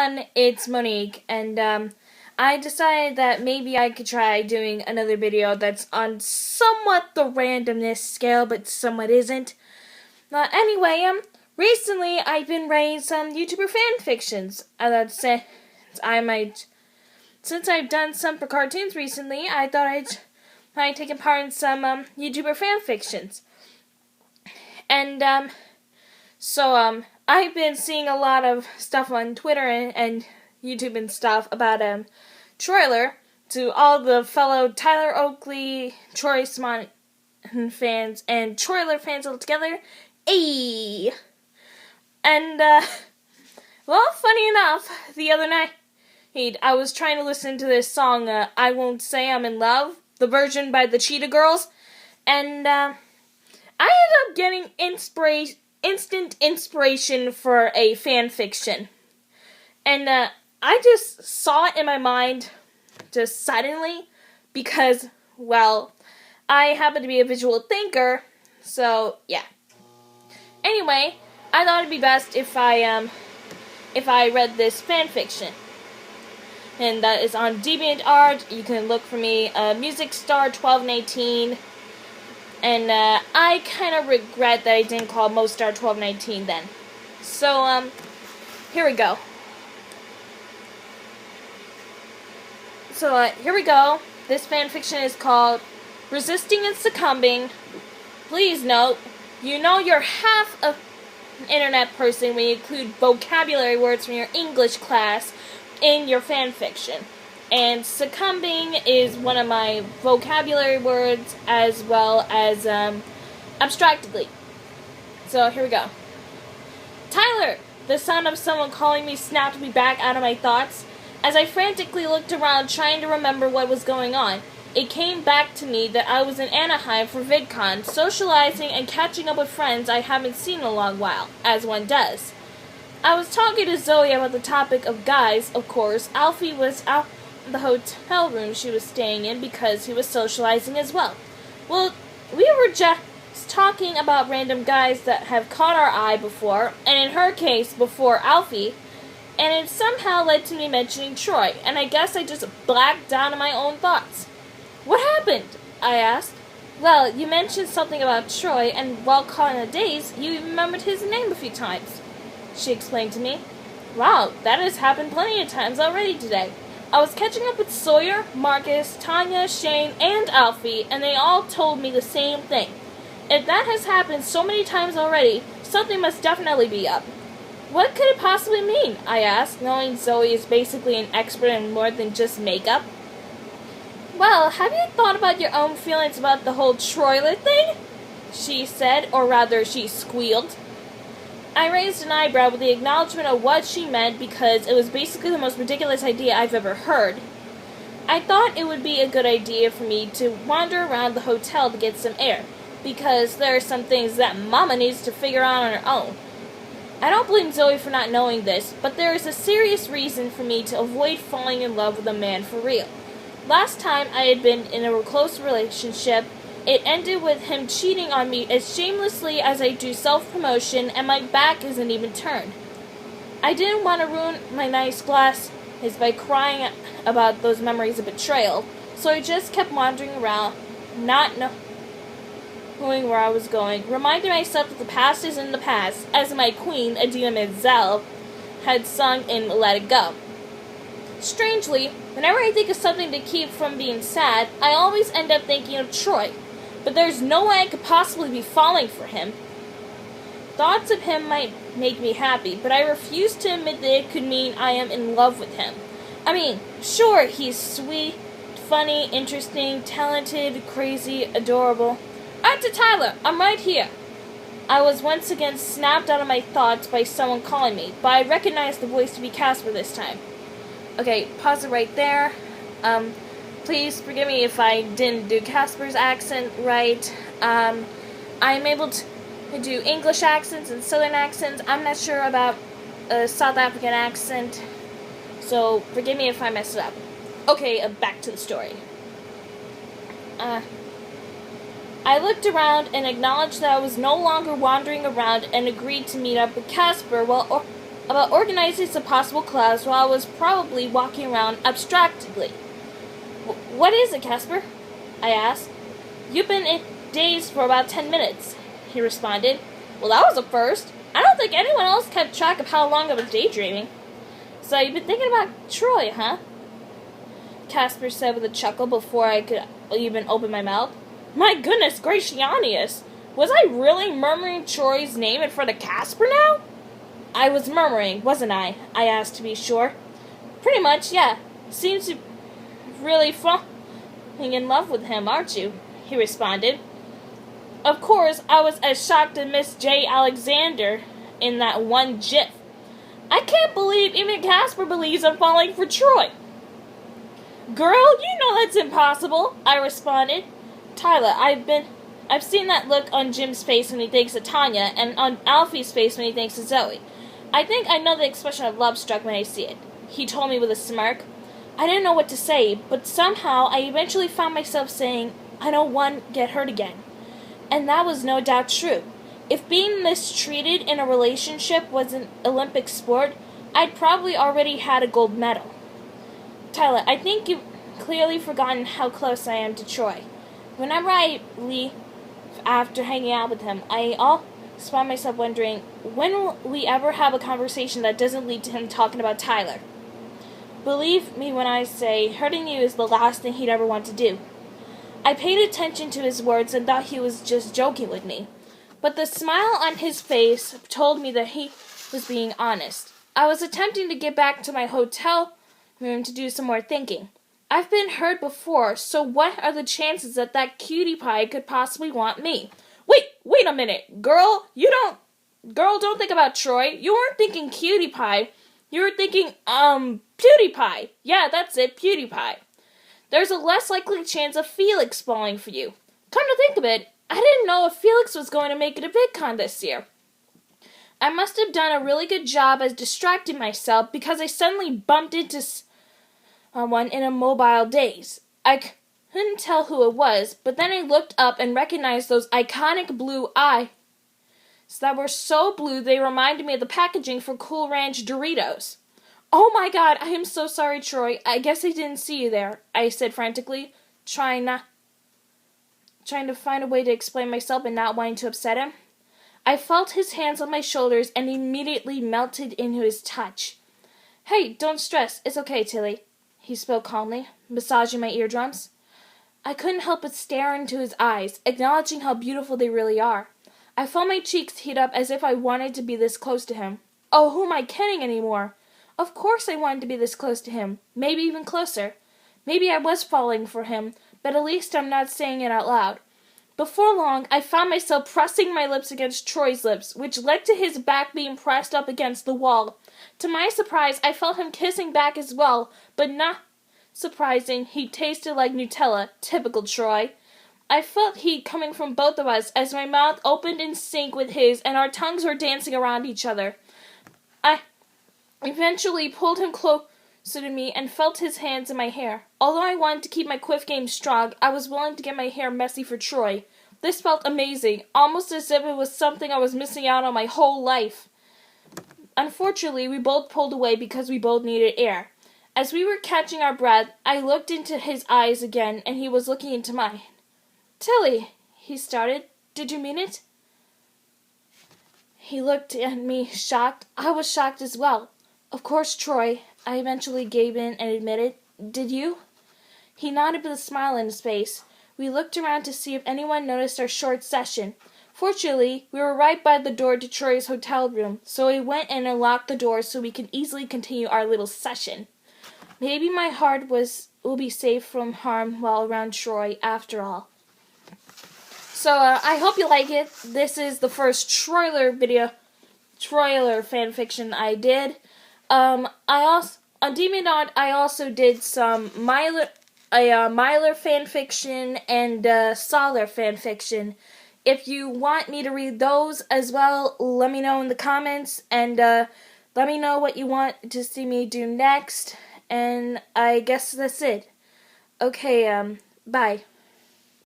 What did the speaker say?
everyone, it's Monique, and I decided that maybe I could try doing another video that's on somewhat the randomness scale, but somewhat isn't. Anyway, recently I've been writing some YouTuber fan fictions. Since I've done some for cartoons recently, I thought I'd take part in some YouTuber fan fictions. And I've been seeing a lot of stuff on Twitter and YouTube and stuff about Troyler. To all the fellow Tyler Oakley, Troy Smont fans, and Troyler fans all together, ayy! And, funny enough, the other night, I was trying to listen to this song, I Won't Say I'm in Love, the version by the Cheetah Girls, and, I ended up getting instant inspiration for a fan fiction. And I just saw it in my mind just suddenly because, well, I happen to be a visual thinker, so yeah. Anyway, I thought it'd be best if I read this fan fiction. And that is on DeviantArt. You can look for me, MusicStar1219. And I kind of regret that I didn't call MoStar1219 then. So, here we go. Here we go. This fanfiction is called Resisting and Succumbing. Please note, you know you're half an internet person when you include vocabulary words from your English class in your fanfiction. And succumbing is one of my vocabulary words as well as abstractedly. So here we go. Tyler! The sound of someone calling me snapped me back out of my thoughts. As I frantically looked around trying to remember what was going on, it came back to me that I was in Anaheim for VidCon, socializing and catching up with friends I haven't seen in a long while, as one does. I was talking to Zoe about the topic of guys, of course. Alfie was out the hotel room she was staying in because he was socializing as well. Well, we were just talking about random guys that have caught our eye before, and in her case, before Alfie, and it somehow led to me mentioning Troy, and I guess I just blacked out of my own thoughts. What happened? I asked. Well, you mentioned something about Troy, and while caught in a daze, you remembered his name a few times, she explained to me. Wow, that has happened plenty of times already today. I was catching up with Sawyer, Marcus, Tanya, Shane, and Alfie, and they all told me the same thing. If that has happened so many times already, something must definitely be up. What could it possibly mean? I asked, knowing Zoe is basically an expert in more than just makeup. Well, have you thought about your own feelings about the whole Troyler thing? She said, or rather, she squealed. I raised an eyebrow with the acknowledgement of what she meant because it was basically the most ridiculous idea I've ever heard. I thought it would be a good idea for me to wander around the hotel to get some air, because there are some things that Mama needs to figure out on her own. I don't blame Zoe for not knowing this, but there is a serious reason for me to avoid falling in love with a man for real. Last time I had been in a close relationship, it ended with him cheating on me as shamelessly as I do self-promotion, and my back isn't even turned. I didn't want to ruin my nice glasses by crying about those memories of betrayal, so I just kept wandering around, not knowing where I was going, reminding myself that the past is in the past, as my queen, Adina Menzel, had sung in Let It Go. Strangely, whenever I think of something to keep from being sad, I always end up thinking of Troy. But there's no way I could possibly be falling for him. Thoughts of him might make me happy, but I refuse to admit that it could mean I am in love with him. I mean, sure, he's sweet, funny, interesting, talented, crazy, adorable. Auntie Tyler, I'm right here. I was once again snapped out of my thoughts by someone calling me, but I recognized the voice to be Casper this time. Okay, pause it right there. Please forgive me if I didn't do Casper's accent right. I'm able to do English accents and Southern accents. I'm not sure about a South African accent, so forgive me if I mess it up. Okay, back to the story. I looked around and acknowledged that I was no longer wandering around and agreed to meet up with Casper while about organizing some possible collabs while I was probably walking around abstractedly. What is it, Casper? I asked. You've been in dazed for about 10 minutes, he responded. Well, that was a first. I don't think anyone else kept track of how long I was daydreaming. So you've been thinking about Troy, huh? Casper said with a chuckle before I could even open my mouth. My goodness gracious! Was I really murmuring Troy's name in front of Casper now? I was murmuring, wasn't I? I asked to be sure. Pretty much, yeah. Seems to really falling in love with him, aren't you? He responded. Of course, I was as shocked as Miss J. Alexander in that one gif. I can't believe even Casper believes I'm falling for Troy. Girl, you know that's impossible, I responded. Tyler, I've seen that look on Jim's face when he thinks of Tanya, and on Alfie's face when he thinks of Zoe. I think I know the expression of love struck when I see it, he told me with a smirk. I didn't know what to say, but somehow I eventually found myself saying, I don't want to get hurt again. And that was no doubt true. If being mistreated in a relationship was an Olympic sport, I'd probably already had a gold medal. Tyler, I think you've clearly forgotten how close I am to Troy. Whenever I leave after hanging out with him, I always find myself wondering, when will we ever have a conversation that doesn't lead to him talking about Tyler? Believe me when I say, hurting you is the last thing he'd ever want to do. I paid attention to his words and thought he was just joking with me. But the smile on his face told me that he was being honest. I was attempting to get back to my hotel room to do some more thinking. I've been hurt before, so what are the chances that cutie pie could possibly want me? Wait a minute. Girl, don't think about Troy. You weren't thinking cutie pie. You were thinking, PewDiePie. Yeah, that's it, PewDiePie. There's a less likely chance of Felix falling for you. Come to think of it, I didn't know if Felix was going to make it a VidCon this year. I must have done a really good job at distracting myself because I suddenly bumped into someone in a mobile daze. I couldn't tell who it was, but then I looked up and recognized those iconic blue eyes that were so blue they reminded me of the packaging for Cool Ranch Doritos. Oh my God, I am so sorry, Troy. I guess I didn't see you there, I said frantically, trying to find a way to explain myself and not wanting to upset him. I felt his hands on my shoulders and immediately melted into his touch. Hey, don't stress. It's okay, Tilly, he spoke calmly, massaging my eardrums. I couldn't help but stare into his eyes, acknowledging how beautiful they really are. I felt my cheeks heat up as if I wanted to be this close to him. Oh, who am I kidding anymore? Of course I wanted to be this close to him, maybe even closer. Maybe I was falling for him, but at least I'm not saying it out loud. Before long, I found myself pressing my lips against Troy's lips, which led to his back being pressed up against the wall. To my surprise, I felt him kissing back as well, but not surprising, he tasted like Nutella, typical Troy. I felt heat coming from both of us as my mouth opened in sync with his and our tongues were dancing around each other. I eventually pulled him closer to me and felt his hands in my hair. Although I wanted to keep my quiff game strong, I was willing to get my hair messy for Troy. This felt amazing, almost as if it was something I was missing out on my whole life. Unfortunately, we both pulled away because we both needed air. As we were catching our breath, I looked into his eyes again, and he was looking into mine. Tilly, he started. Did you mean it? He looked at me, shocked. I was shocked as well. Of course, Troy, I eventually gave in and admitted. Did you? He nodded with a smile on his face. We looked around to see if anyone noticed our short session. Fortunately, we were right by the door to Troy's hotel room, so we went in and locked the door so we could easily continue our little session. Maybe my heart will be safe from harm while around Troy after all. So, I hope you like it. This is the first Troyler fanfiction I did. I also, on DeviantArt, I also did some Myler fanfiction and Solar fanfiction. If you want me to read those as well, let me know in the comments, and let me know what you want to see me do next, and I guess that's it. Okay, bye.